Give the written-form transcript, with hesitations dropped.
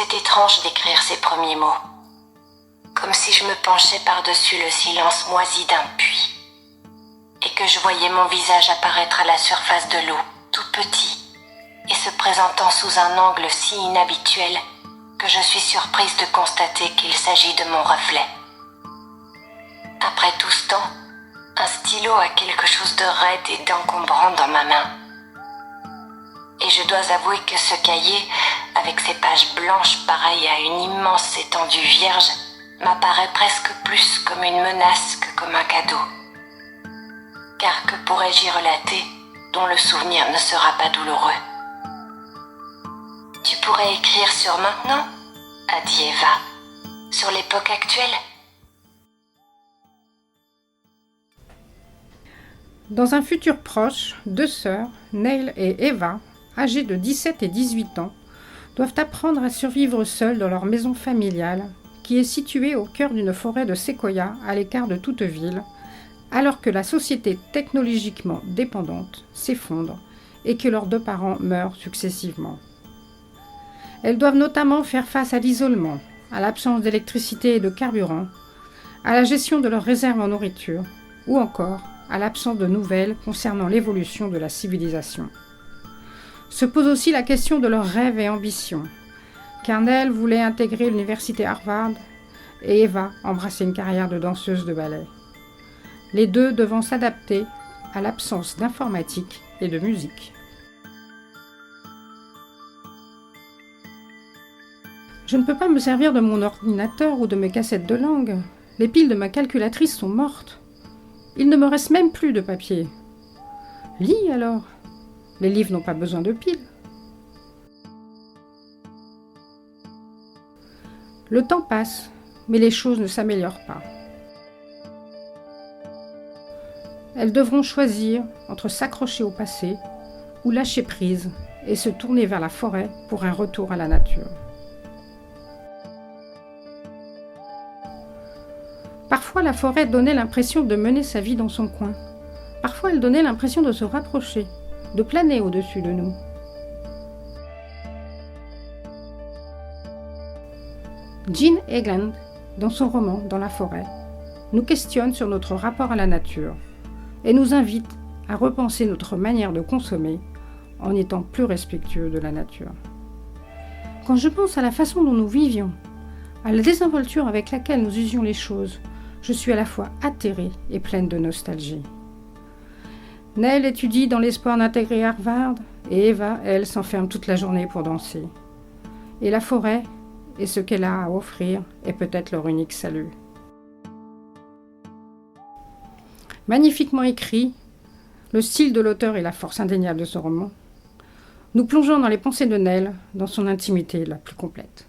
C'est étrange d'écrire ces premiers mots, comme si je me penchais par-dessus le silence moisi d'un puits, et que je voyais mon visage apparaître à la surface de l'eau, tout petit, et se présentant sous un angle si inhabituel que je suis surprise de constater qu'il s'agit de mon reflet. Après tout ce temps, un stylo a quelque chose de raide et d'encombrant dans ma main. Et je dois avouer que ce cahier, avec ses pages blanches pareilles à une immense étendue vierge, m'apparaît presque plus comme une menace que comme un cadeau. Car que pourrais-je y relater dont le souvenir ne sera pas douloureux? Tu pourrais écrire sur maintenant, a dit Eva, sur l'époque actuelle. Dans un futur proche, deux sœurs, Neil et Eva, âgées de 17 et 18 ans, doivent apprendre à survivre seules dans leur maison familiale, qui est située au cœur d'une forêt de séquoias à l'écart de toute ville, alors que la société technologiquement dépendante s'effondre et que leurs deux parents meurent successivement. Elles doivent notamment faire face à l'isolement, à l'absence d'électricité et de carburant, à la gestion de leurs réserves en nourriture, ou encore à l'absence de nouvelles concernant l'évolution de la civilisation. Se pose aussi la question de leurs rêves et ambitions, car Neil voulait intégrer l'université Harvard et Eva embrasser une carrière de danseuse de ballet. Les deux devant s'adapter à l'absence d'informatique et de musique. Je ne peux pas me servir de mon ordinateur ou de mes cassettes de langue. Les piles de ma calculatrice sont mortes. Il ne me reste même plus de papier. Lis alors. Les livres n'ont pas besoin de piles. Le temps passe, mais les choses ne s'améliorent pas. Elles devront choisir entre s'accrocher au passé ou lâcher prise et se tourner vers la forêt pour un retour à la nature. Parfois, la forêt donnait l'impression de mener sa vie dans son coin. Parfois, elle donnait l'impression de se rapprocher, de planer au-dessus de nous. Jean Egeland, dans son roman « Dans la forêt », nous questionne sur notre rapport à la nature et nous invite à repenser notre manière de consommer en étant plus respectueux de la nature. Quand je pense à la façon dont nous vivions, à la désinvolture avec laquelle nous usions les choses, je suis à la fois atterrée et pleine de nostalgie. Neil étudie dans l'espoir d'intégrer Harvard et Eva, elle, s'enferme toute la journée pour danser. Et la forêt et ce qu'elle a à offrir est peut-être leur unique salut. Magnifiquement écrit, le style de l'auteur et la force indéniable de ce roman, nous plongeons dans les pensées de Neil dans son intimité la plus complète.